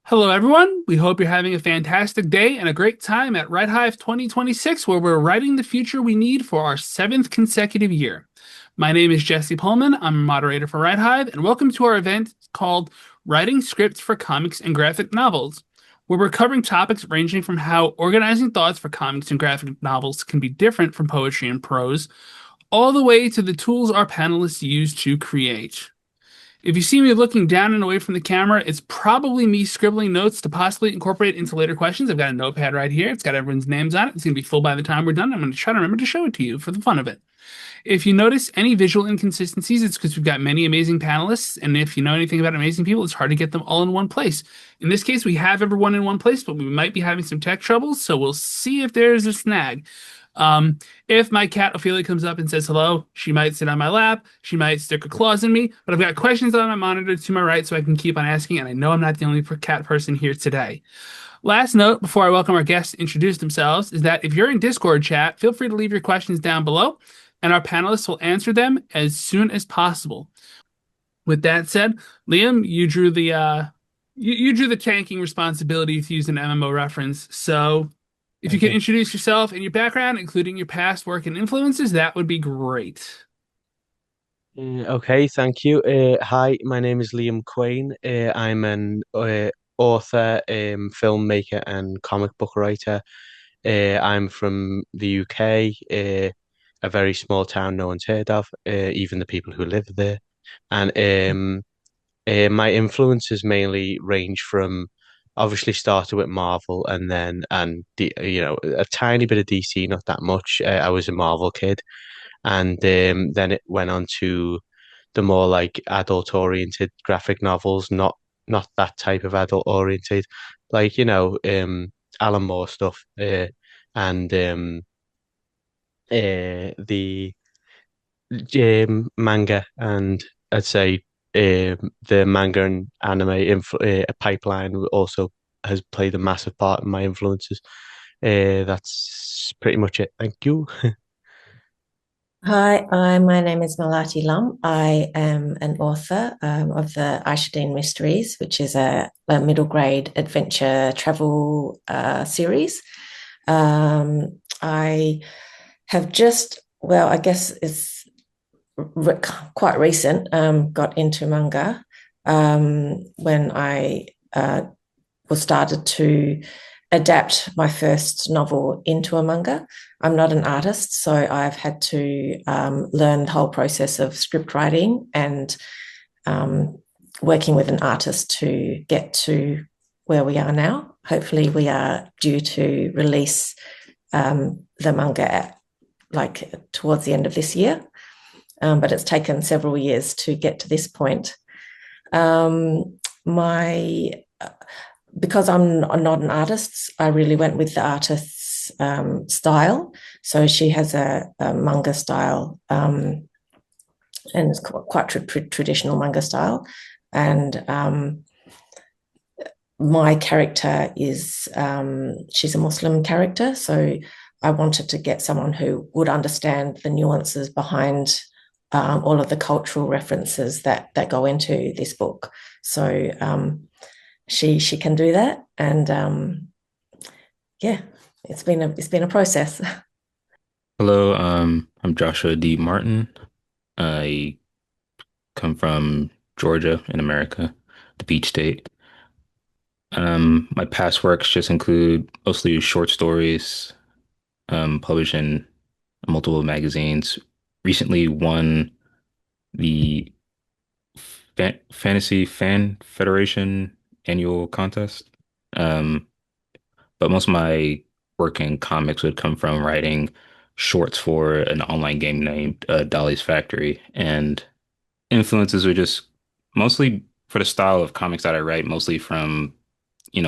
Hello, everyone. We hope you're having a fantastic day and a great time at writehive 2026, where we're writing the future we need for our seventh consecutive year. My name is Jesse Pohlman. I'm a moderator for writehive, and welcome to our event called Writing Scripts for Comics and Graphic Novels, where we're covering topics ranging from how organizing thoughts for comics and graphic novels can be different from poetry and prose, all the way to the tools our panelists use to create. If you see me looking down and away from the camera, it's probably me scribbling notes to possibly incorporate into later questions. I've got a notepad right here. It's got everyone's names on it. It's going to be full by the time we're done. I'm going to try to remember to show it to you for the fun of it. If you notice any visual inconsistencies, it's because we've got many amazing panelists. And if you know anything about amazing people, it's hard to get them all in one place. In this case, we have everyone in one place, but we might be having some tech troubles. So we'll see if there's a snag. If my cat Ophelia comes up and says hello, she might sit on my lap. She might stick her claws in me, but I've got questions on my monitor to my right so I can keep on asking. And I know I'm not the only cat person here today. Last note before I welcome our guests to introduce themselves is that if you're in Discord chat, feel free to leave your questions down below, and our panelists will answer them as soon as possible. With that said, Liam, you drew the tanking responsibility to use an MMO reference. So if you could Okay. introduce yourself and your background, including your past work and influences, that would be great. Okay, thank you. Hi, my name is Liam Quane. I'm an author, filmmaker, and comic book writer. I'm from the UK, a very small town no one's heard of, even the people who live there. And my influences mainly range from obviously started with Marvel and then a tiny bit of DC, not that much. I was a Marvel kid. And then it went on to the more like adult oriented graphic novels, not that type of adult oriented, like Alan Moore stuff, and the manga, and I'd say the manga and anime pipeline also has played a massive part in my influences. That's pretty much it. Thank you. My name is Melati Lum. I am an author of the Aishadeen Mysteries, which is a middle grade adventure travel series. I have I guess it's re quite recent, got into manga when I was started to adapt my first novel into a manga. I'm not an artist, so I've had to learn the whole process of script writing and um, working with an artist to get to where we are now. Hopefully, we are due to release the manga like towards the end of this year, but it's taken several years to get to this point. My Because I'm not an artist, I really went with the artist's style. So she has a manga style, and it's quite traditional manga style. And my character is she's a Muslim character, so I wanted to get someone who would understand the nuances behind all of the cultural references that go into this book. So she can do that, and yeah, it's been a process. Hello, I'm Joshua D. Martin. I come from Georgia in America, the Peach State. My past works just include mostly short stories, published in multiple magazines. Recently won the Fantasy Fan Federation annual contest. Um, but most of my work in comics would come from writing shorts for an online game named Dolly's Factory. And influences are just mostly for the style of comics that I write, mostly from,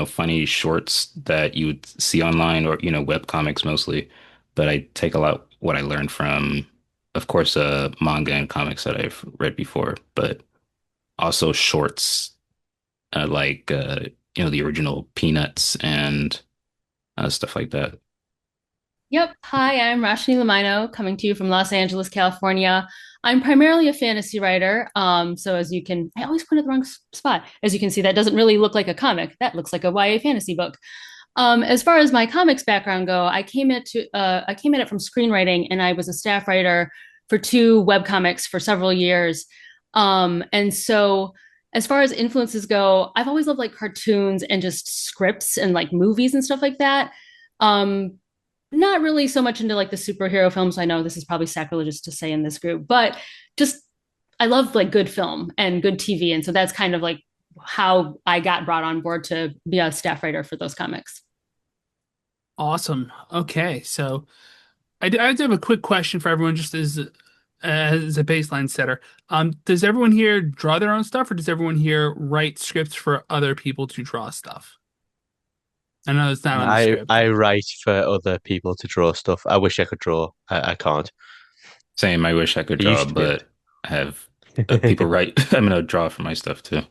funny shorts that you would see online or, web comics mostly. But I take a lot what I learned from, of course, manga and comics that I've read before, but also shorts like the original Peanuts and stuff like that. Yep. Hi, I'm Rachanee Lumayno, coming to you from Los Angeles, California. I'm primarily a fantasy writer. So as you can, I always put it in the wrong spot. As you can see, that doesn't really look like a comic. That looks like a YA fantasy book. As far as my comics background go, I came at it from screenwriting, and I was a staff writer for two webcomics for several years. And so as far as influences go, I've always loved like cartoons and just scripts and like movies and stuff like that. Um, Not really so much into like the superhero films. I know this is probably sacrilegious to say in this group, but just I love like good film and good TV. And so that's kind of like how I got brought on board to be a staff writer for those comics. Awesome. Okay, so I do have a quick question for everyone, just as a baseline setter. Does everyone here draw their own stuff, or does everyone here write scripts for other people to draw stuff? I know it's not on the script. I write for other people to draw stuff. I wish I could draw. I can't. Same, I wish I could I draw, used to be able but I have people write, I'm gonna draw for my stuff too.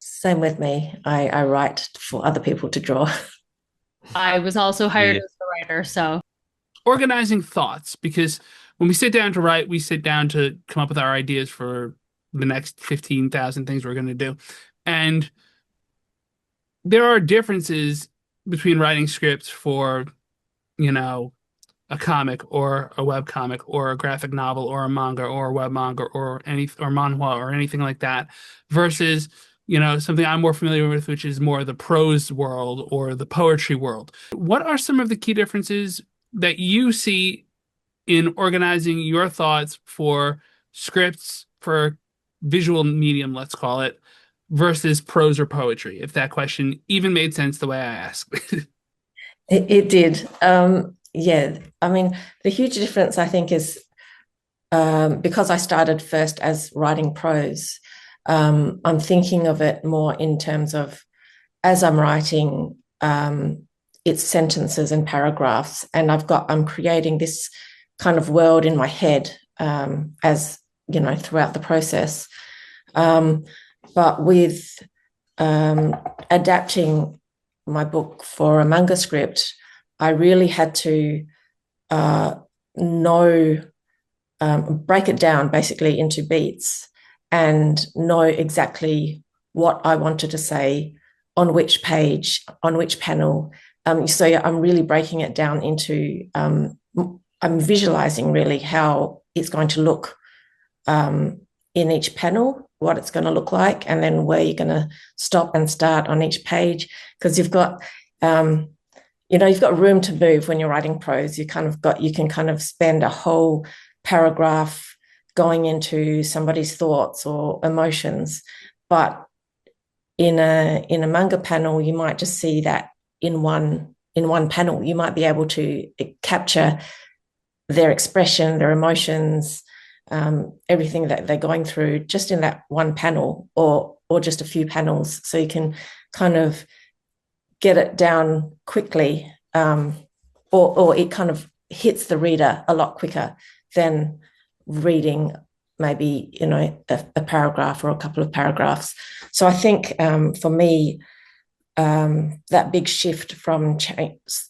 Same with me. I write for other people to draw. I was also hired to. as a writer, so Organizing thoughts, because when we sit down to write, we sit down to come up with our ideas for the next 15,000 things we're going to do. And there are differences between writing scripts for, you know, a comic or a web comic or a graphic novel or a manga or a web manga or any or manhwa or anything like that versus, something I'm more familiar with, which is more the prose world or the poetry world. What are some of the key differences that you see in organizing your thoughts for scripts for visual medium, let's call it, versus prose or poetry, if that question even made sense the way I asked? It did. Yeah, I mean, the huge difference I think is because I started first as writing prose, I'm thinking of it more in terms of as I'm writing, it's sentences and paragraphs, and I'm creating this kind of world in my head as throughout the process. Um, but with adapting my book for a manga script, I really had to uh, know, break it down basically into beats and know exactly what I wanted to say on which page, on which panel. So yeah, I'm really breaking it down into, I'm visualizing really how it's going to look in each panel, what it's going to look like, and then where you're going to stop and start on each page. Because um, you've got room to move when you're writing prose. You can kind of spend a whole paragraph going into somebody's thoughts or emotions, but in a manga panel, you might just see that in one panel. You might be able to capture their expression, their emotions, everything that they're going through just in that one panel or just a few panels. So you can kind of get it down quickly, or it kind of hits the reader a lot quicker than reading maybe a paragraph or a couple of paragraphs. So I think for me, that big shift from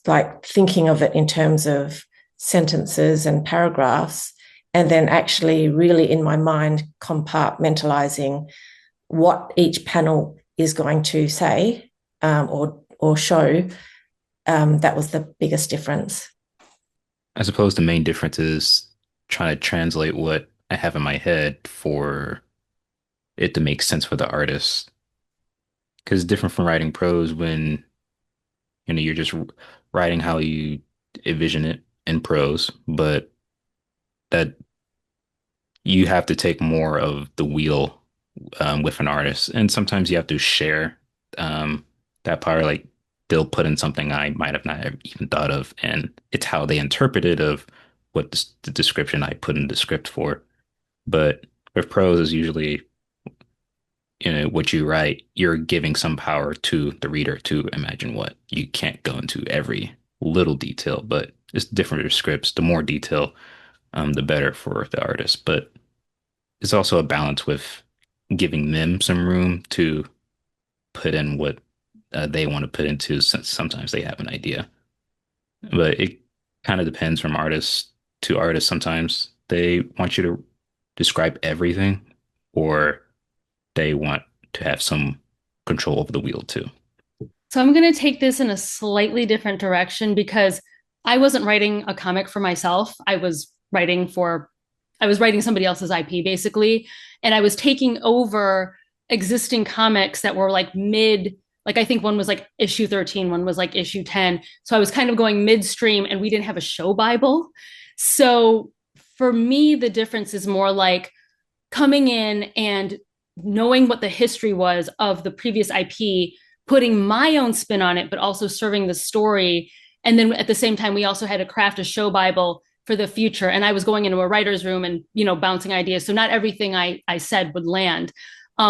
like thinking of it in terms of sentences and paragraphs, and then actually really in my mind compartmentalizing what each panel is going to say, or show. That was the biggest difference. I suppose the main difference is trying to translate what I have in my head for it to make sense for the artist. Because it's different from writing prose when, you're just writing how you envision it in prose, but that you have to take more of the wheel with an artist. And sometimes you have to share that part, like they'll put in something I might have not even thought of, and it's how they interpret it of what the description I put in the script for. But with prose is usually, what you write, you're giving some power to the reader to imagine what. You can't go into every little detail, but it's different with scripts. The more detail, the better for the artist. But it's also a balance with giving them some room to put in what they want to put into, since sometimes they have an idea. But kind of depends from artist to artist. Sometimes they want you to describe everything, or they want to have some control over the wheel too. So I'm going to take this in a slightly different direction because I wasn't writing a comic for myself. I was writing somebody else's IP basically, and I was taking over existing comics that were like mid, like I think one was like issue 13, one was like issue 10. So I was kind of going midstream and we didn't have a show Bible. So for me, the difference is more like coming in and knowing what the history was of the previous IP, putting my own spin on it, but also serving the story. And then at the same time, we also had to craft a show Bible for the future. And I was going into a writer's room and, bouncing ideas. So not everything I said would land.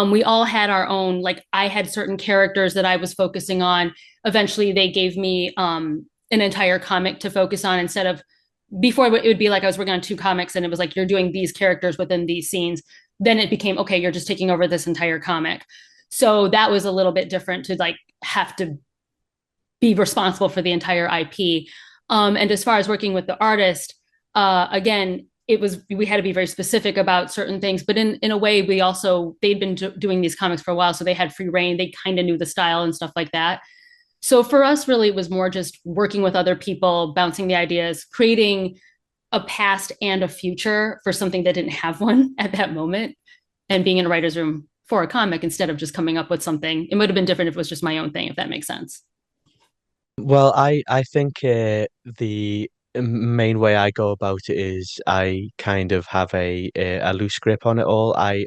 We all had our own, like I had certain characters that I was focusing on. Eventually, they gave me an entire comic to focus on instead of before it would be like I was working on two comics and it was like you're doing these characters within these scenes. Then it became okay, you're just taking over this entire comic. So that was a little bit different to like have to be responsible for the entire IP. And as far as working with the artist, again, we had to be very specific about certain things, but in a way, they'd been doing these comics for a while, so they had free reign. They kind of knew the style and stuff like that. So for us, really, it was more just working with other people, bouncing the ideas, creating a past and a future for something that didn't have one at that moment, and being in a writer's room for a comic instead of just coming up with something. It would have been different if it was just my own thing, if that makes sense. Well, I think the main way I go about it is I kind of have a loose grip on it all. I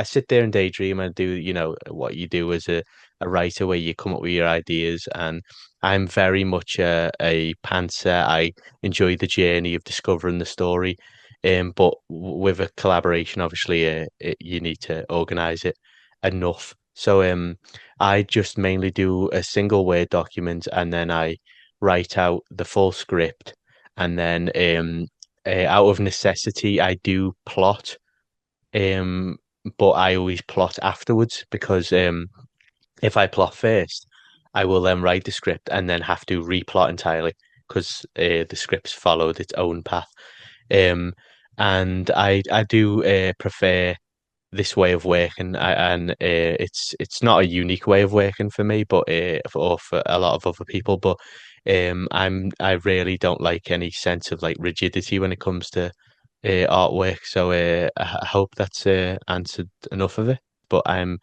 sit there and daydream and do, what you do as a writer where you come up with your ideas, and I'm very much a pantser. I enjoy the journey of discovering the story. But with a collaboration, obviously, you need to organize it enough. So I just mainly do a single Word document, and then I write out the full script, and then out of necessity I do plot, um but I always plot afterwards because if I plot first I will then write the script and then have to replot entirely because the script's followed its own path. um and I do prefer this way of working, and it's not a unique way of working for me, but for a lot of other people. But I really don't like any sense of like rigidity when it comes to artwork. So I hope that's answered enough of it. But I'm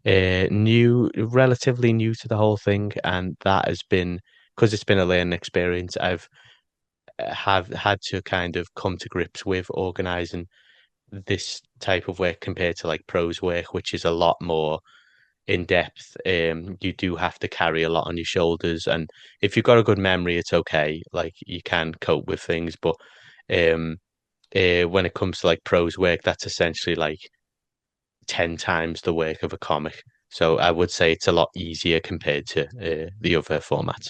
relatively new to the whole thing, and that has been because it's been a learning experience. I've have had to kind of come to grips with organizing this type of work compared to like prose work, which is a lot more in depth. You do have to carry a lot on your shoulders, and if you've got a good memory, it's okay. Like you can cope with things, but um, when it comes to like prose work, that's essentially like 10 times the work of a comic. So I would say it's a lot easier compared to the other formats.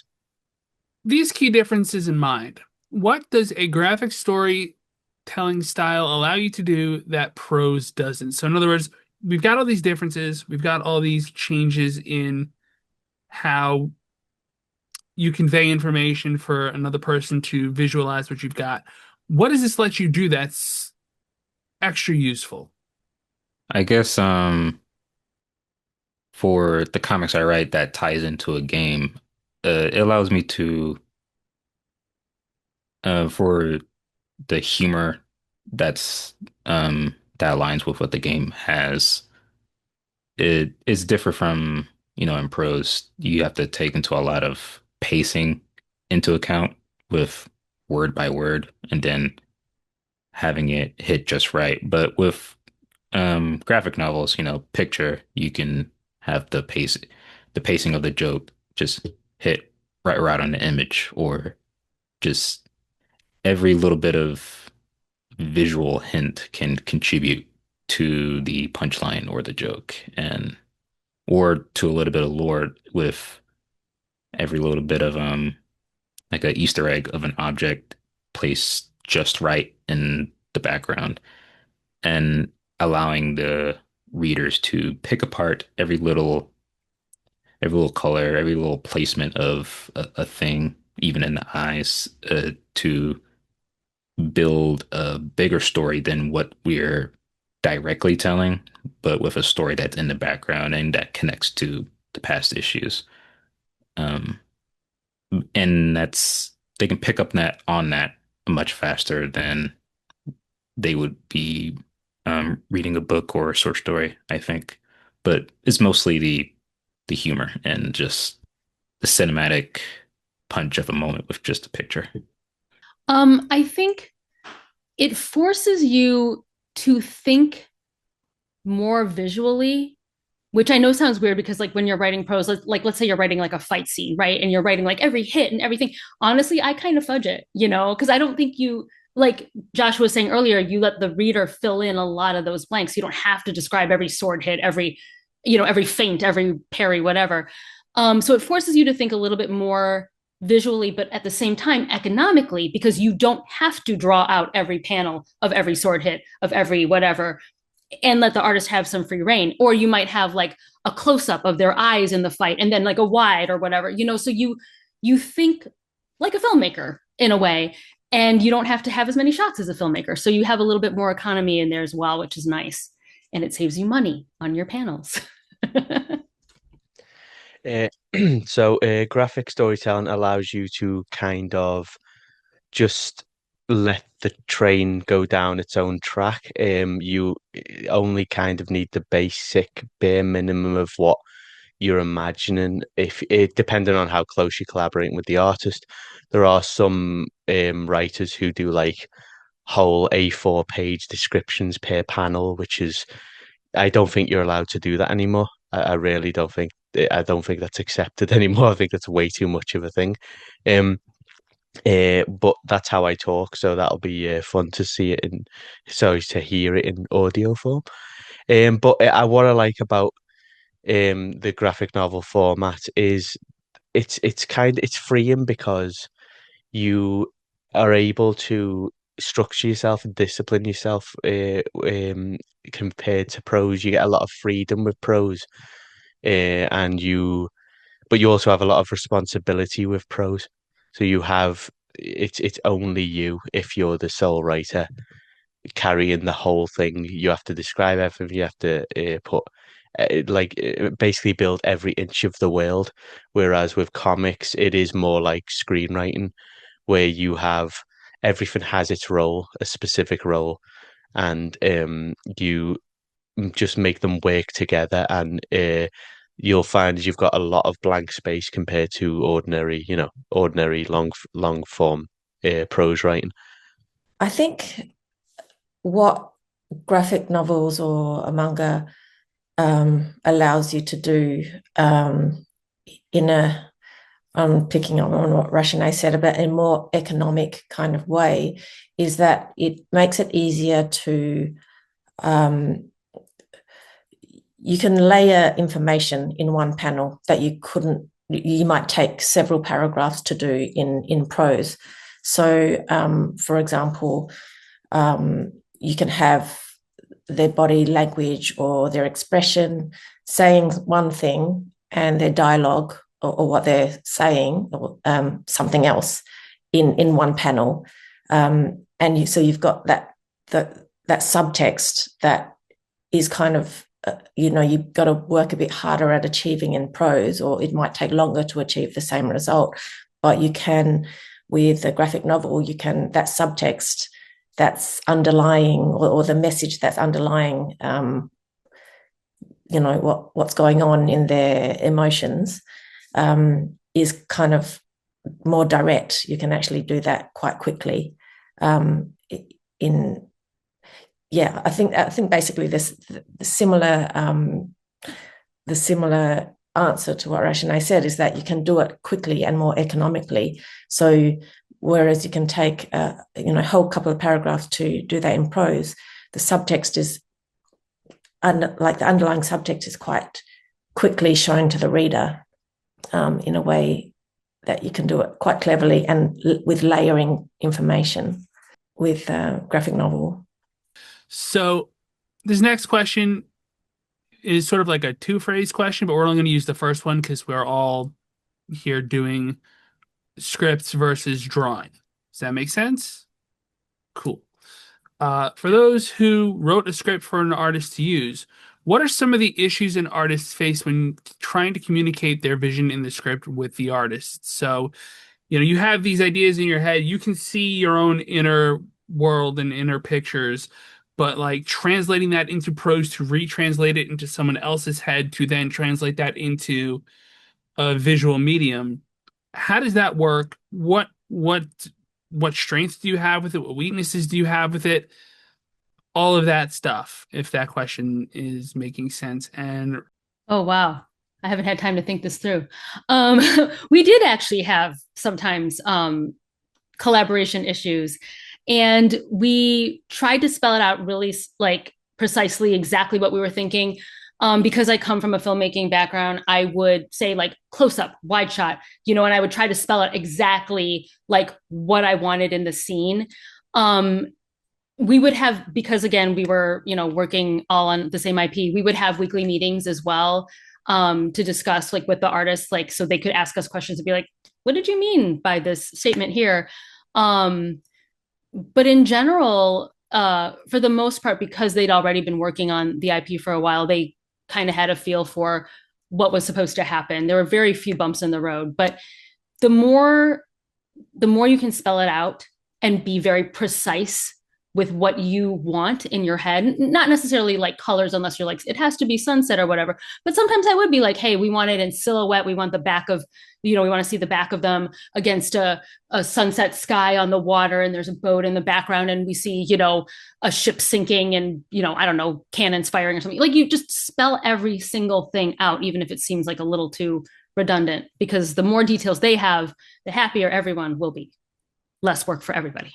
These key differences in mind, what does a graphic storytelling style allow you to do that prose doesn't? So, in other words, we've got all these differences, we've got all these changes in how you convey information for another person to visualize what you've got. What does this let you do that's extra useful? I guess for the comics I write that ties into a game, it allows me to for the humor that aligns with what the game has. It is different from, in prose. You have to take into a lot of pacing into account with word by word and then having it hit just right. But with graphic novels, picture, you can have the pacing of the joke just hit right on the image, or just every little bit of visual hint can contribute to the punchline or the joke, and or to a little bit of lore with every little bit of like an Easter egg of an object placed just right in the background, and allowing the readers to pick apart every little color, every little placement of a thing, even in the eyes, to build a bigger story than what we're directly telling, but with a story that's in the background and that connects to the past issues. Um, and that's they can pick up that on that much faster than they would be reading a book or a short story, I think. But it's mostly the humor and just the cinematic punch of a moment with just a picture. I think it forces you to think more visually, which I know sounds weird because like when you're writing prose, like let's say you're writing like a fight scene, right? And you're writing like every hit and everything. Honestly, I kind of fudge it, because I don't think you, like Josh was saying earlier, you let the reader fill in a lot of those blanks. You don't have to describe every sword hit, every feint, every parry, whatever. So it forces you to think a little bit more visually, but at the same time economically, because you don't have to draw out every panel of every sword hit, of every whatever, and let the artist have some free reign. Or you might have like a close up of their eyes in the fight and then like a wide or whatever, so you think like a filmmaker in a way, and you don't have to have as many shots as a filmmaker. So you have a little bit more economy in there as well, which is nice. And it saves you money on your panels. Uh, so graphic storytelling allows you to kind of just let the train go down its own track. You only kind of need the basic bare minimum of what you're imagining. If it depending on how close you're collaborating with the artist, there are some writers who do like whole A4 page descriptions per panel, which is I don't think you're allowed to do that anymore. I really don't think I don't think that's accepted anymore. I think that's way too much of a thing. Um, but that's how I talk, so that'll be fun to see it in, sorry, to hear it in audio form. But what I like about the graphic novel format is it's freeing because you are able to structure yourself and discipline yourself compared to prose. You get a lot of freedom with prose, and but you also have a lot of responsibility with prose. So you have it's only you if you're the sole writer carrying the whole thing. You have to describe everything. You have to put basically build every inch of the world. Whereas with comics, it is more like screenwriting, where you have everything has its role, a specific role, and you just make them work together, and you'll find you've got a lot of blank space compared to ordinary long form prose writing. I think what graphic novels or a manga allows you to do in a I'm picking up on what Rachanee said about a more economic kind of way, is that it makes it easier to you can layer information in one panel that you might take several paragraphs to do in prose. So, for example, you can have their body language or their expression saying one thing and their dialogue or what they're saying or something else in one panel. So you've got that subtext that is kind of you've got to work a bit harder at achieving in prose, or it might take longer to achieve the same result. But you can, with a graphic novel, that subtext that's underlying, or the message that's underlying, what's going on in their emotions, is kind of more direct. You can actually do that quite quickly. I think basically the similar answer to what Rachanee said is that you can do it quickly and more economically. So whereas you can take a whole couple of paragraphs to do that in prose, the subtext is the underlying subtext is quite quickly shown to the reader in a way that you can do it quite cleverly and with layering information with graphic novel. So this next question is sort of like a two-phrase question, but we're only going to use the first one because we're all here doing scripts versus drawing. Does that make sense? Cool. For those who wrote a script for an artist to use, what are some of the issues an artist face when trying to communicate their vision in the script with the artist? So, you have these ideas in your head, you can see your own inner world and inner pictures, but like translating that into prose to retranslate it into someone else's head to then translate that into a visual medium. How does that work? What strengths do you have with it? What weaknesses do you have with it? All of that stuff, if that question is making sense. And Oh, wow. I haven't had time to think this through. Um, we did actually have sometimes collaboration issues, and we tried to spell it out really like precisely exactly what we were thinking. Because I come from a filmmaking background, I would say like close up, wide shot, and I would try to spell out exactly like what I wanted in the scene. We would have, because again, we were, working all on the same IP, we would have weekly meetings as well, to discuss like with the artists, like, so they could ask us questions and be like, what did you mean by this statement here? But in general, for the most part, because they'd already been working on the IP for a while, they kind of had a feel for what was supposed to happen. There were very few bumps in the road, but the more you can spell it out and be very precise with what you want in your head, not necessarily like colors, unless you're like, it has to be sunset or whatever. But sometimes I would be like, hey, we want it in silhouette. We want the back of, we want to see the back of them against a sunset sky on the water. And there's a boat in the background. And we see, a ship sinking and, I don't know, cannons firing or something. Like, you just spell every single thing out, even if it seems like a little too redundant, because the more details they have, the happier everyone will be. Less work for everybody.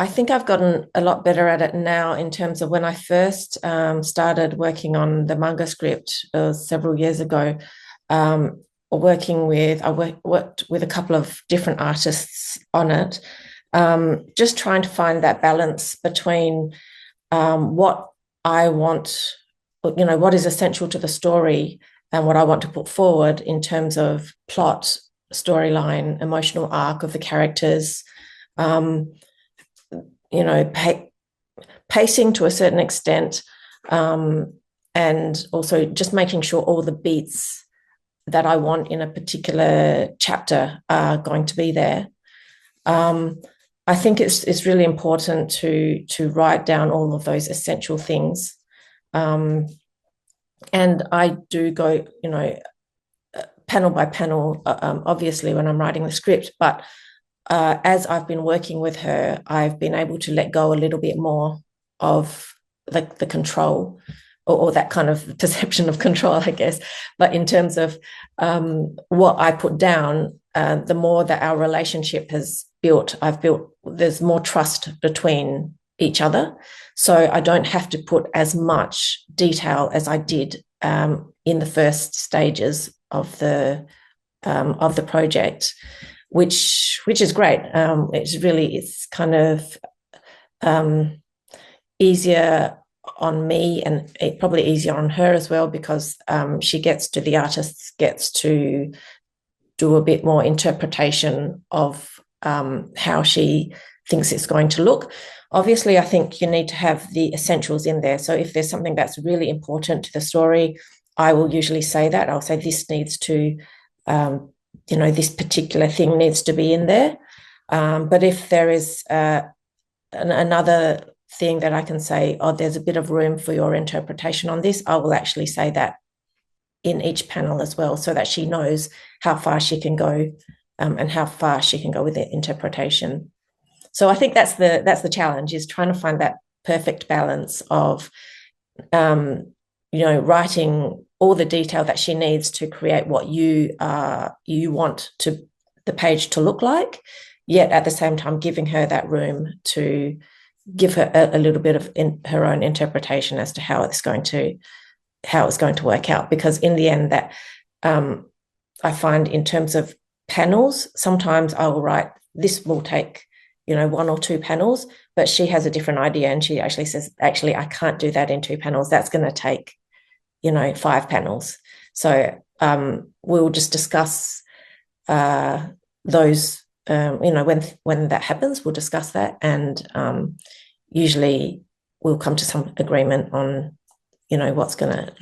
I think I've gotten a lot better at it now in terms of when I first started working on the manga script several years ago. I worked with a couple of different artists on it, just trying to find that balance between what I want, what is essential to the story and what I want to put forward in terms of plot, storyline, emotional arc of the characters, pacing to a certain extent, and also just making sure all the beats that I want in a particular chapter are going to be there. I think it's really important to write down all of those essential things. And I do go, panel by panel, obviously, when I'm writing the script, but as I've been working with her, I've been able to let go a little bit more of the control or that kind of perception of control, I guess. But in terms of what I put down, the more that our relationship has built, there's more trust between each other. So I don't have to put as much detail as I did in the first stages of the project, which is great. It's kind of easier on me and probably easier on her as well, because the artist gets to do a bit more interpretation of how she thinks it's going to look. Obviously, I think you need to have the essentials in there. So if there's something that's really important to the story, I will usually say that. I'll say this needs to, this particular thing needs to be in there. But if there is another thing that I can say, there's a bit of room for your interpretation on this, I will actually say that in each panel as well, so that she knows how far she can go and how far she can go with the interpretation. So I think that's the challenge, is trying to find that perfect balance of, writing all the detail that she needs to create what you want the page to look like, yet at the same time giving her that room to give her a little bit of her own interpretation as to how it's going to work out. Because in the end, that I find in terms of panels, sometimes I will write, this will take, 1 or 2 panels, but she has a different idea and she actually says, actually, I can't do that in 2 panels. That's going to take, 5 panels. So we'll just discuss those, when that happens, we'll discuss that, and usually we'll come to some agreement on, what's going to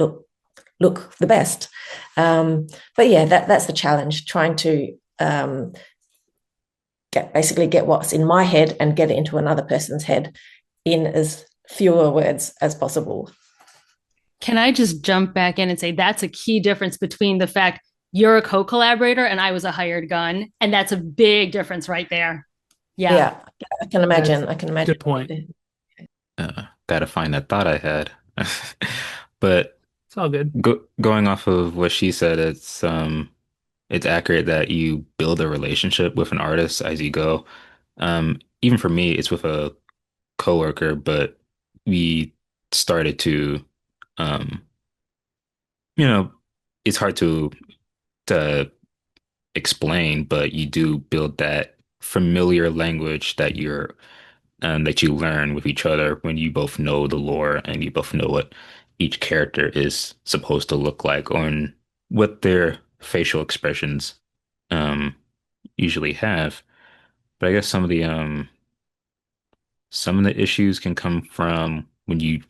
look the best. But yeah, that's the challenge, trying to get what's in my head and get it into another person's head in as fewer words as possible. Can I just jump back in and say that's a key difference between the fact you're a co-collaborator and I was a hired gun, and that's a big difference right there. Yeah, I can imagine. I can imagine. Good point. Gotta find that thought I had. But It's all good. Going off of what she said, it's accurate that you build a relationship with an artist as you go. Even for me, it's with a coworker, but we started to, um, you know, it's hard to explain, but you do build that familiar language that you learn with each other when you both know the lore and you both know what each character is supposed to look like or what their facial expressions um usually have. But I guess some of the issues can come from when you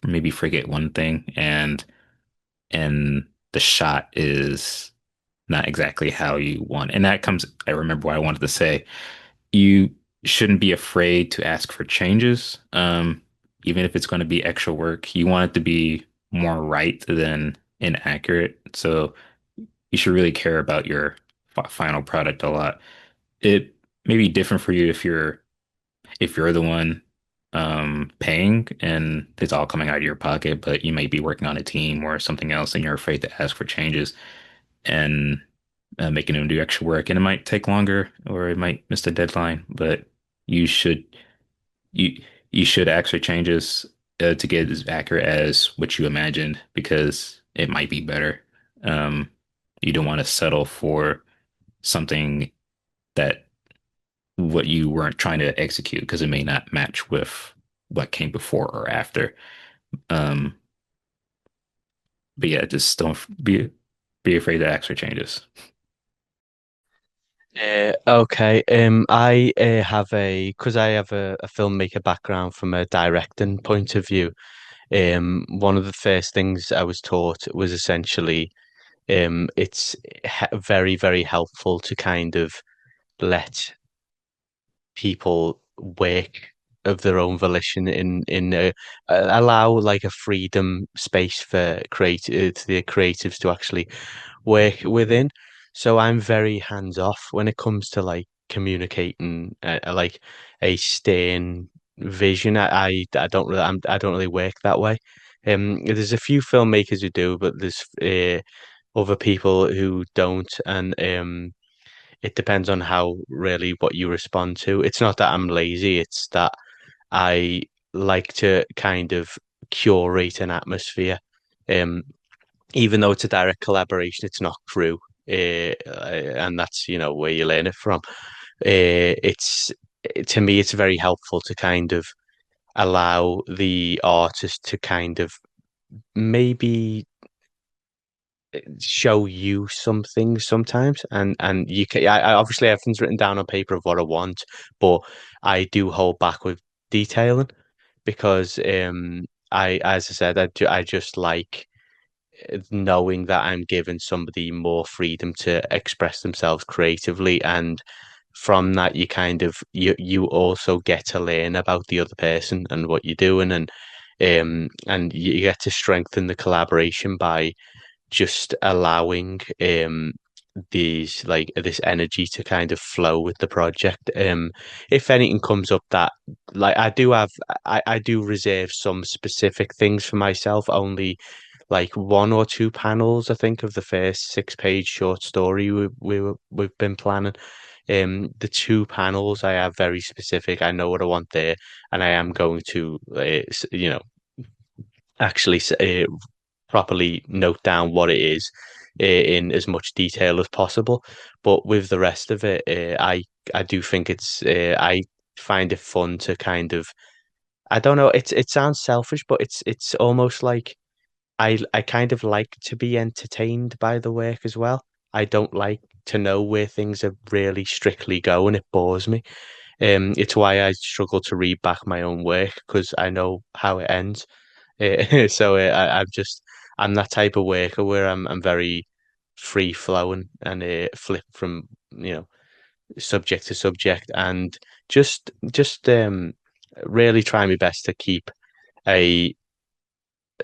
maybe forget one thing and the shot is not exactly how you want. And that comes, I remember what I wanted to say. You shouldn't be afraid to ask for changes. Even if it's going to be extra work, you want it to be more right than inaccurate. So you should really care about your final product a lot. It may be different for you if you're the one paying and it's all coming out of your pocket, but you might be working on a team or something else and you're afraid to ask for changes and making them do extra work, and it might take longer or it might miss the deadline, but you should you you should ask for changes to get as accurate as what you imagined because it might be better. Um, you don't want to settle for something that what you weren't trying to execute because it may not match with what came before or after. Um, but yeah, just don't be afraid to ask for changes. Okay. I have because I have a filmmaker background from a directing point of view. One of the first things I was taught was essentially, it's very, very helpful to kind of let people work of their own volition allow like a freedom space for the creatives to actually work within. So I'm very hands off when it comes to like communicating like a stern vision. I don't really work that way. There's a few filmmakers who do, but there's other people who don't, and it depends on how really what you respond to. It's not that I'm lazy, it's that I like to kind of curate an atmosphere. Um, Even though it's a direct collaboration, it's not crew. And that's, where you learn it from. It's To me, it's very helpful to kind of allow the artist to kind of maybe show you some things sometimes, and you can. I obviously everything's written down on paper of what I want, but I do hold back with detailing because as I said, I just like knowing that I'm giving somebody more freedom to express themselves creatively, and from that you also get to learn about the other person and what you're doing, and you get to strengthen the collaboration by just allowing this energy to kind of flow with the project. If anything comes up that like I do reserve some specific things for myself, only like one or two panels, I think, of the first 6-page short story we've been planning. The two panels I have very specific. I know what I want there, and I am going to, actually properly note down what it is in as much detail as possible. But with the rest of it, I do think I find it fun to kind of, I don't know, it sounds selfish, but it's almost like I kind of like to be entertained by the work as well. I don't like to know where things are really strictly go, and it bores me. It's why I struggle to read back my own work, because I know how it ends. So I'm that type of worker where I'm very free flowing and flip from subject to subject, and just really try my best to keep a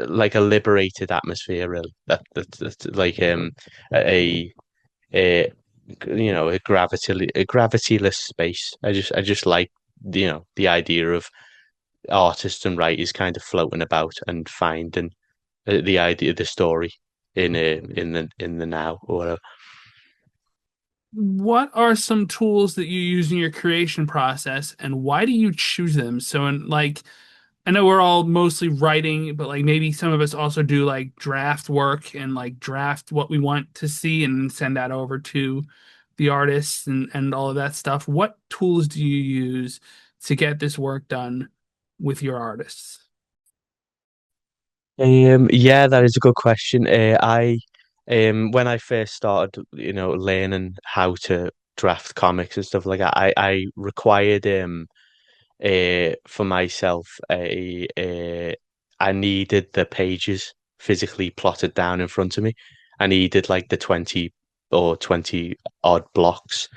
like a liberated atmosphere, really. That's like a a a gravityless space. I just like the idea of artists and writers kind of floating about and finding the idea, the story in the now or whatever. What are some tools that you use in your creation process, and why do you choose them? So, in like, I know we're all mostly writing, but like maybe some of us also do like draft work and like draft what we want to see and send that over to the artists and all of that stuff. What tools do you use to get this work done with your artists? Yeah, that is a good question. I when I first started, learning how to draft comics and stuff like that, I required for myself I needed the pages physically plotted down in front of me. I needed like the 20 odd blocks,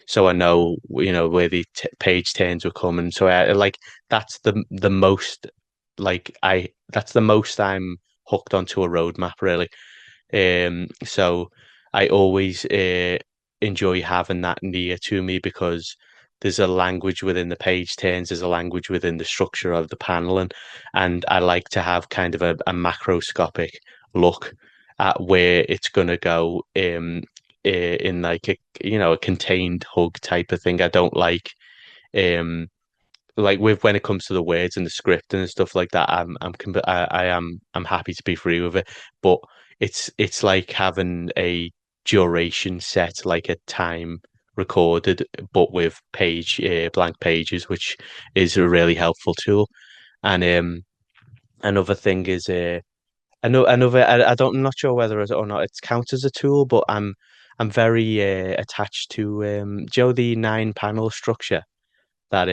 so I know where the page turns were coming. So I like that's the most that's the most I'm hooked onto a roadmap, really. So I always enjoy having that near to me, because there's a language within the page turns, there's a language within the structure of the paneling, and I like to have kind of a macroscopic look at where it's gonna go in like a contained hug type of thing. I don't um like with when it comes to the words and the script and stuff like that. I'm happy to be free with it, but it's like having a duration set, like a time recorded, but with blank pages, which is a really helpful tool. And another thing is I know another. I'm not sure whether or not it counts as a tool, but I'm very attached to Joe, the 9 panel structure that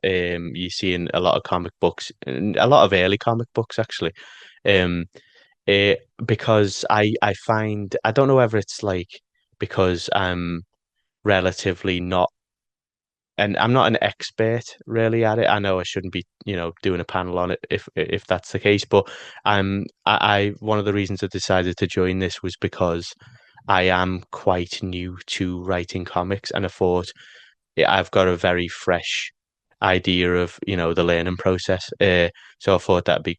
you see in a lot of comic books, and a lot of early comic books actually. Um, because I find, I don't know whether it's like because I'm relatively not, and I'm not an expert really at it. I know I shouldn't be, doing a panel on it if that's the case. But one of the reasons I decided to join this was because I am quite new to writing comics, and I thought, yeah, I've got a very fresh idea of, the learning process. So I thought that'd be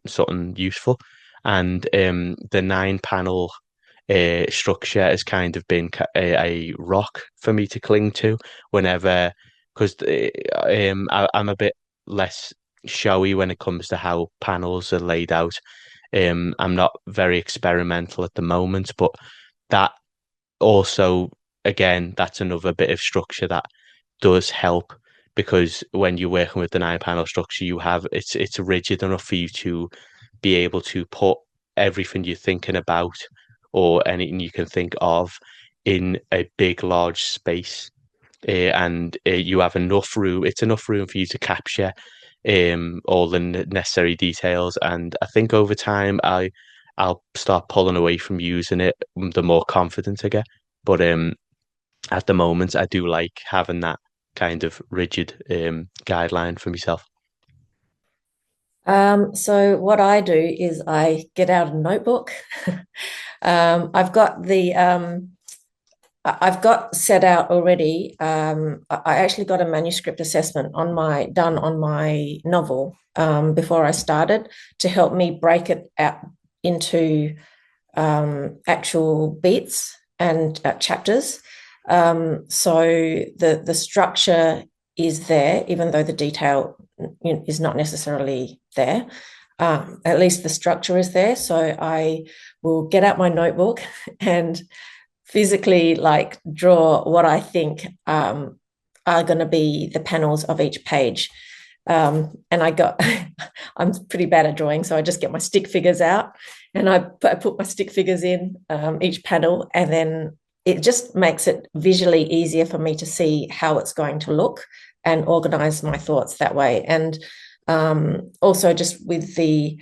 something useful. And the 9 panel structure has kind of been a rock for me to cling to whenever, because I'm a bit less showy when it comes to how panels are laid out. I'm not very experimental at the moment, but that also, again, that's another bit of structure that does help, because when you're working with the 9 panel structure, it's rigid enough for you to be able to put everything you're thinking about or anything you can think of in a big, large space. And you have enough room. It's enough room for you to capture all the necessary details. And I think over time, I'll start pulling away from using it the more confident I get. But at the moment, I do like having that kind of rigid guideline for myself. So what I do is I get out a notebook. I've got set out already. I actually got a manuscript assessment done on my novel before I started, to help me break it out into actual beats and chapters. So the structure is there, even though the detail is not necessarily there. At least the structure is there. So I will get out my notebook and physically like draw what I think are going to be the panels of each page. And I'm pretty bad at drawing, so I just get my stick figures out and I put my stick figures in each panel, and then it just makes it visually easier for me to see how it's going to look and organize my thoughts that way. And also just with the,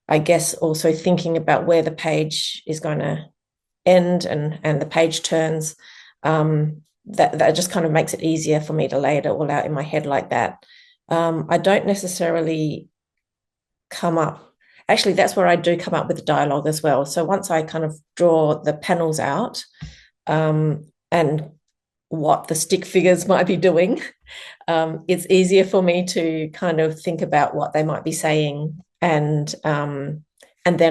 I guess, also thinking about where the page is going to end and the page turns, that just kind of makes it easier for me to lay it all out in my head like that. I don't necessarily come up, actually, that's where I do come up with the dialogue as well. So once I kind of draw the panels out, and what the stick figures might be doing, it's easier for me to kind of think about what they might be saying, and then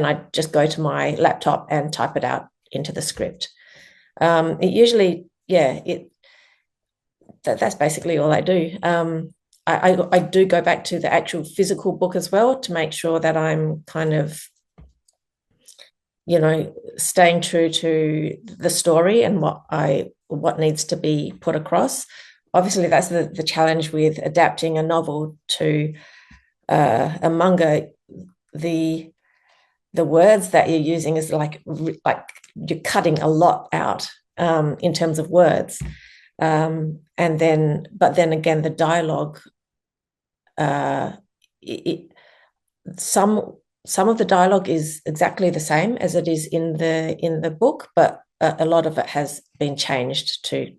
I just go to my laptop and type it out into the script. It usually, that's basically all I do. I do go back to the actual physical book as well to make sure that I'm kind of, staying true to the story and what needs to be put across. Obviously, that's the challenge with adapting a novel to a manga. The words that you're using is like you're cutting a lot out in terms of words, but then again, the dialogue. Some of the dialogue is exactly the same as it is in the book, but a lot of it has been changed to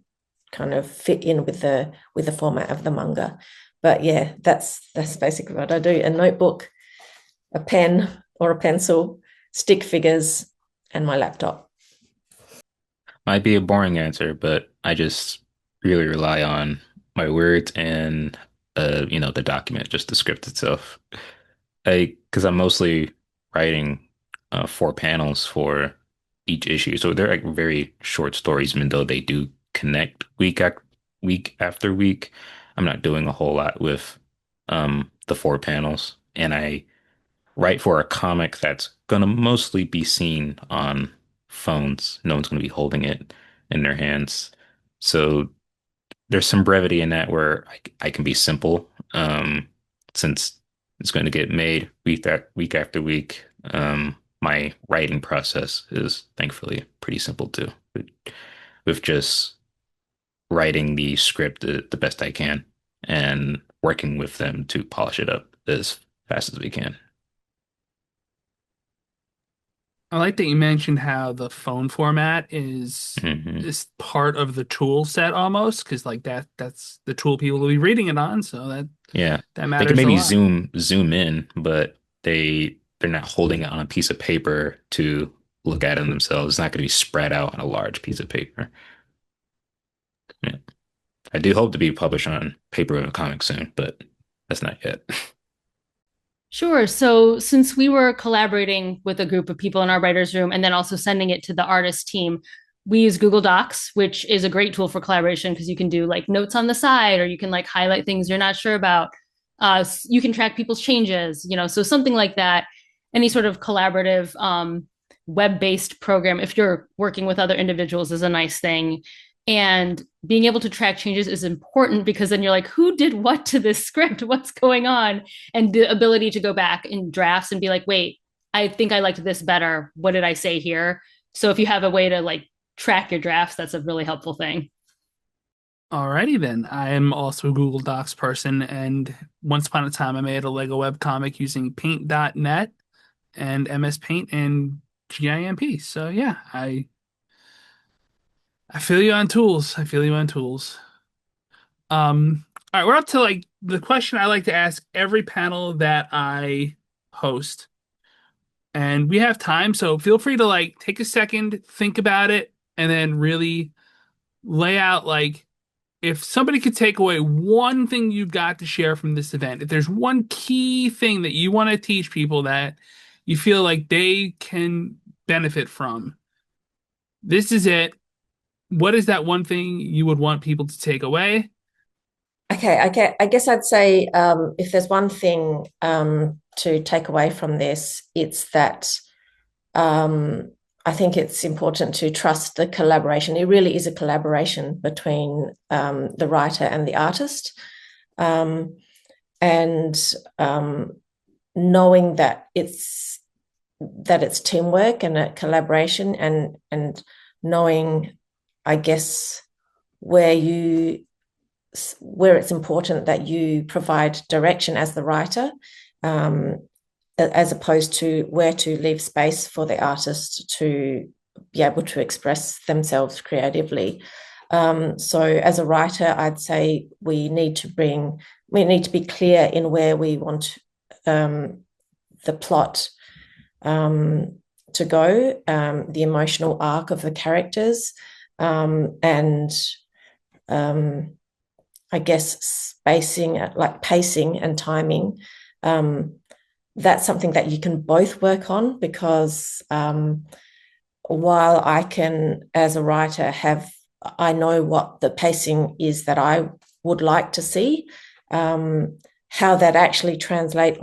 kind of fit in with the format of the manga. But yeah, that's basically what I do: a notebook, a pen or a pencil, stick figures, and my laptop. Might be a boring answer, but I just really rely on my words and the document, just the script itself. Because I'm mostly writing 4 panels for each issue, so they're like very short stories, even though they do connect week after week. I'm not doing a whole lot with the 4 panels, and I write for a comic that's gonna mostly be seen on phones. No one's gonna be holding it in their hands, so there's some brevity in that where I can be simple, since it's going to get made week after week. My writing process is thankfully pretty simple too, with just writing the script the best I can and working with them to polish it up as fast as we can. I like that you mentioned how the phone format is Hmm. part of the tool set almost, because like that's the tool people will be reading it on, so Yeah, that they can matters a maybe lot. zoom in, but they're not holding it on a piece of paper to look at it themselves. It's not going to be spread out on a large piece of paper. Yeah. I do hope to be published on paper in a comic soon, but that's not yet. Sure. So, since we were collaborating with a group of people in our writer's room and then also sending it to the artist team, we use Google Docs, which is a great tool for collaboration because you can do like notes on the side or you can like highlight things you're not sure about. You can track people's changes, so something like that. Any sort of collaborative web-based program, if you're working with other individuals, is a nice thing. And being able to track changes is important because then you're like, who did what to this script? What's going on? And the ability to go back in drafts and be like, wait, I think I liked this better. What did I say here? So if you have a way to like track your drafts, that's a really helpful thing. Alrighty then. I am also a Google Docs person, and once upon a time I made a Lego webcomic using paint.net and MS Paint and GIMP. So yeah, I feel you on tools. I feel you on tools. All right, we're up to like the question I like to ask every panel that I host. And we have time, so feel free to like take a second, think about it, and then really lay out like if somebody could take away one thing you got to share from this event, if there's one key thing that you want to teach people that you feel like they can benefit from, this is it. What is that one thing you would want people to take away? Okay. I guess I'd say, if there's one thing to take away from this, it's that I think it's important to trust the collaboration. It really is a collaboration between the writer and the artist, and knowing that it's teamwork and a collaboration, and knowing I guess where it's important that you provide direction as the writer, as opposed to where to leave space for the artist to be able to express themselves creatively. So as a writer, I'd say we need to be clear in where we want the plot to go, the emotional arc of the characters, and I guess pacing and timing. That's something that you can both work on, because while I can, as a writer, I know what the pacing is that I would like to see. How that actually translates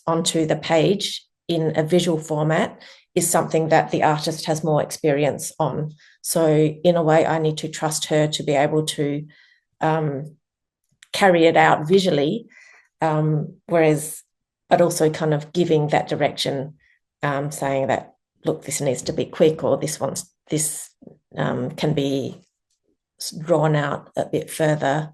onto the page in a visual format is something that the artist has more experience on. So in a way, I need to trust her to be able to carry it out visually, whereas but also kind of giving that direction, saying that, look, this needs to be quick, or this can be drawn out a bit further.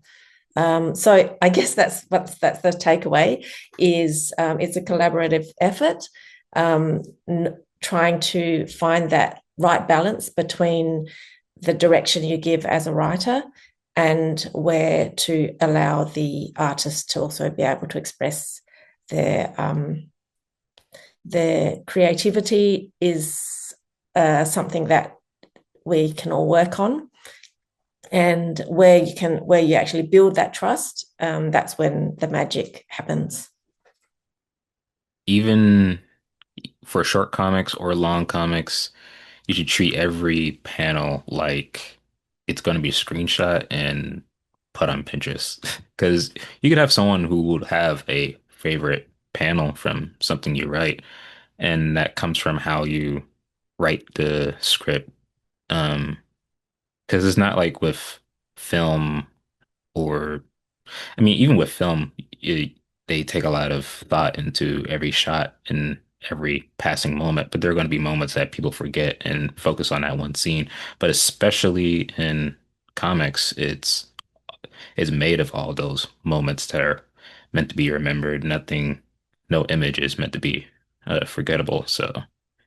So I guess that's the takeaway is it's a collaborative effort, trying to find that right balance between the direction you give as a writer and where to allow the artist to also be able to express their creativity is something that we can all work on. And where you actually build that trust, that's when the magic happens. Even for short comics or long comics, you should treat every panel like it's going to be a screenshot and put on Pinterest. Because you could have someone who would have a favorite panel from something you write, and that comes from how you write the script. Because it's not like with film or I mean, even with film, they take a lot of thought into every shot and every passing moment, but there are going to be moments that people forget and focus on that one scene. But especially in comics, it's made of all those moments that are meant to be remembered. Nothing, no image is meant to be forgettable. So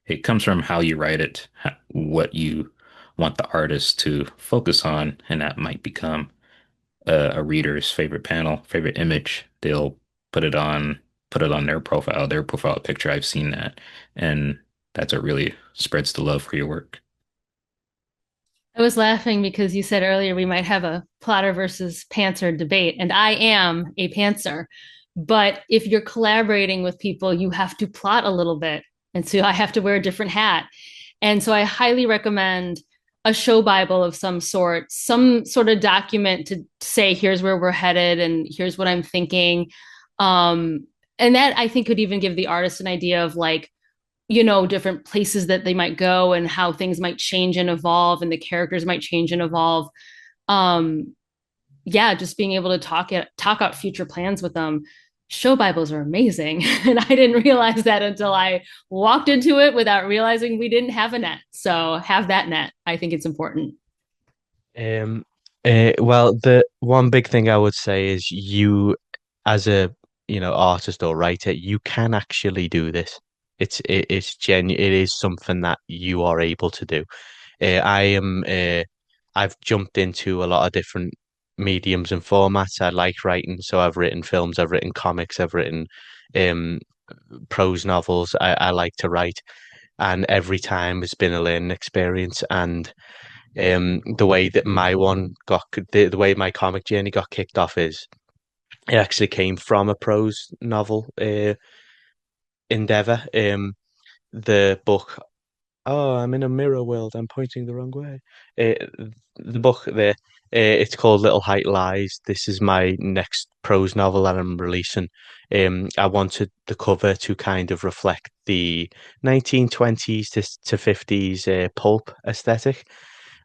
it comes from how you write it, what you want the artist to focus on, and that might become a reader's favorite panel, favorite image. They'll put it on their profile picture. I've seen that, and that's what really spreads the love for your work. I was laughing because you said earlier we might have a plotter versus pantser debate, and I am a pantser. But if you're collaborating with people, you have to plot a little bit. And so I have to wear a different hat. And so I highly recommend a show Bible of some sort of document to say, here's where we're headed and here's what I'm thinking. And that I think could even give the artist an idea of like, different places that they might go and how things might change and evolve and the characters might change and evolve. Um, yeah, just being able to talk out future plans with them. Show Bibles are amazing. And I didn't realize that until I walked into it without realizing we didn't have a net. So have that net. I think it's important. Um, well, the one big thing I would say is as a artist or writer, you can actually do this. It is something that you are able to do. I've jumped into a lot of different mediums and formats. I like writing, so I've written films, I've written comics, I've written um prose novels. I like to write, and every time it's been a learning experience. And the way that the way my comic journey got kicked off is it actually came from a prose novel endeavor. The book, oh, I'm in a mirror world. I'm pointing the wrong way. The book there, it's called Little Height Lies. This is my next prose novel that I'm releasing. I wanted the cover to kind of reflect the 1920s to 50s pulp aesthetic,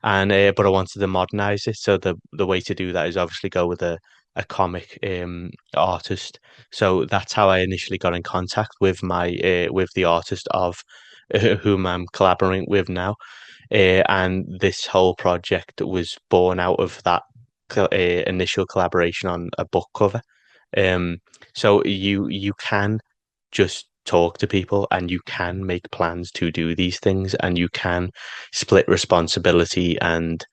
and but I wanted to modernize it. So the way to do that is obviously go with a comic artist. So that's how I initially got in contact with my with the artist of whom I'm collaborating with now. and this whole project was born out of that initial collaboration on a book cover. So you can just talk to people, and you can make plans to do these things, and you can split responsibility. And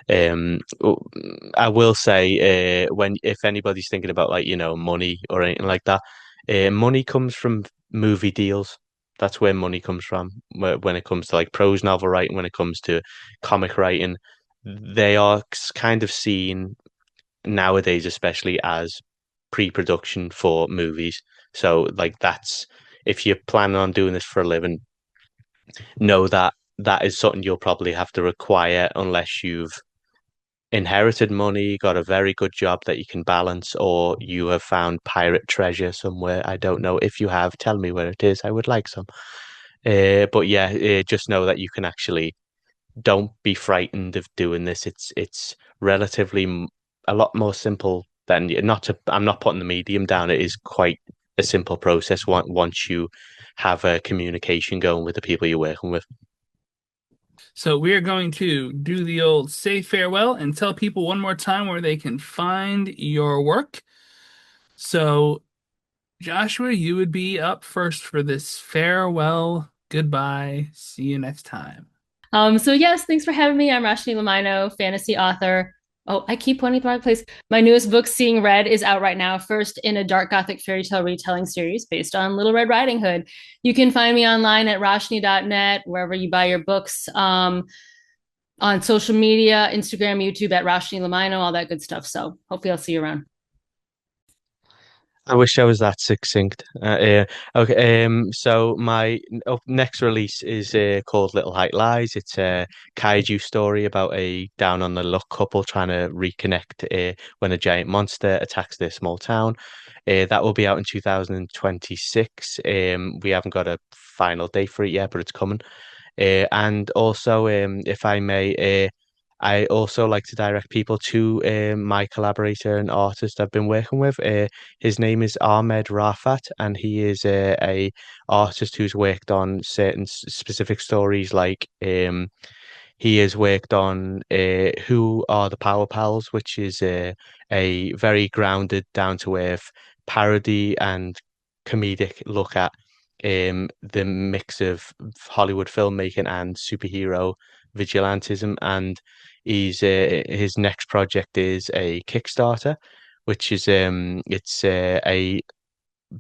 I will say, when if anybody's thinking about, like, money or anything like that, money comes from movie deals. That's where money comes from. When it comes to, like, prose novel writing, when it comes to comic writing, they are kind of seen nowadays, especially, as pre-production for movies. So, like, that's if you're planning on doing this for a living, know that that is something you'll probably have to require, unless you've inherited money, got a very good job that you can balance, or you have found pirate treasure somewhere. I don't know. If you have, tell me where it is. I would like some. But yeah, just know that you can actually, don't be frightened of doing this. It's relatively a lot more simple than, not to. I'm not putting the medium down. It is quite a simple process once you have a communication going with the people you're working with. So we are going to do the old say farewell and tell people one more time where they can find your work. So, Joshua, you would be up first for this farewell, goodbye, see you next time. So yes, thanks for having me. I'm Rachanee Lumayno, fantasy author. Oh, I keep pointing to the wrong place. My newest book, Seeing Red, is out right now, first in a dark gothic fairy tale retelling series based on Little Red Riding Hood. You can find me online at rachanee.net, wherever you buy your books, on social media, Instagram, YouTube at Rachanee Lumayno, all that good stuff. So hopefully I'll see you around. I wish I was that succinct. Okay. So my next release is called Little White Lies. It's a kaiju story about a down on the luck couple trying to reconnect when a giant monster attacks their small town. That will be out in 2026. We haven't got a final date for it yet, but it's coming. And also, if I may, I also like to direct people to my collaborator and artist I've been working with. His name is Ahmed Rafat, and he is a artist who's worked on certain specific stories. Like, he has worked on Who Are the Power Pals, which is a very grounded, down to earth parody and comedic look at the mix of Hollywood filmmaking and superhero vigilantism. And his next project is a Kickstarter, which is it's a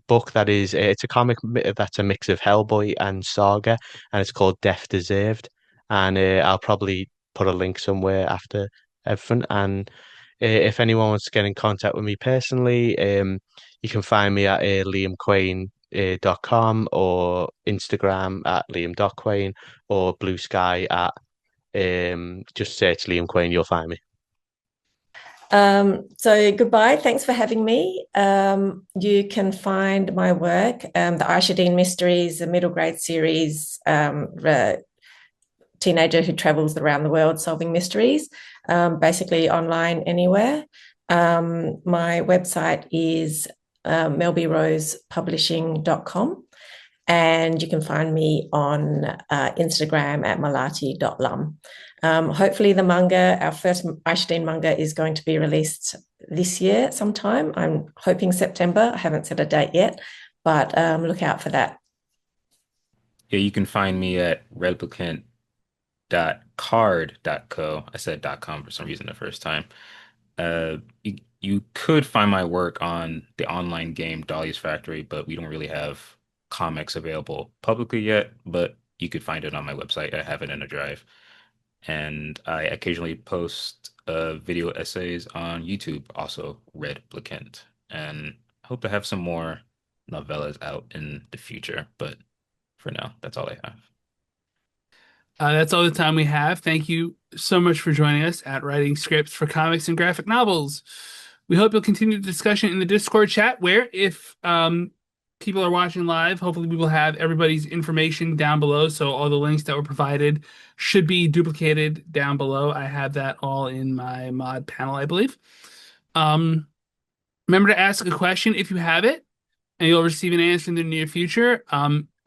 book that is it's a comic that's a mix of Hellboy and Saga, and it's called Death Deserved. And I'll probably put a link somewhere after everything. And if anyone wants to get in contact with me personally, you can find me at liamquane.com, or Instagram at liam.quane, or Blue Sky at just search Liam Quane, you'll find me. So goodbye. Thanks for having me. You can find my work, the Aisha Dean Mysteries, a middle grade series, teenager who travels around the world solving mysteries, basically online anywhere. My website is melbyrosepublishing.com, and you can find me on Instagram at melati.lum. Hopefully the manga, our first Aisha Dean manga, is going to be released this year sometime. I'm hoping September. I haven't set a date yet, but look out for that. Yeah, you can find me at replicant.card.co. I said .com for some reason the first time. You could find my work on the online game Dolly's Factory, but we don't really have comics available publicly yet, but you could find it on my website. I have it in a drive. And I occasionally post video essays on YouTube, also Replicant. And I hope to have some more novellas out in the future, but for now, that's all I have. That's all the time we have. Thank you so much for joining us at Writing Scripts for Comics and Graphic Novels. We hope you'll continue the discussion in the Discord chat, where if people are watching live, hopefully we will have everybody's information down below. So all the links that were provided should be duplicated down below. I have that all in my mod panel, I believe. Remember to ask a question if you have it, and you'll receive an answer in the near future.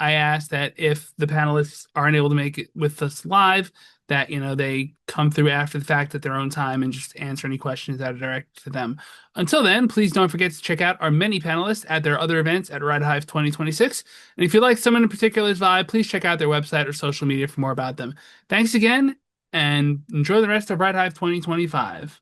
I ask that if the panelists aren't able to make it with us live, that, they come through after the fact at their own time and just answer any questions that are directed to them. Until then, please don't forget to check out our many panelists at their other events at WriteHive 2026. And if you like someone in particular's vibe, please check out their website or social media for more about them. Thanks again, and enjoy the rest of WriteHive 2025.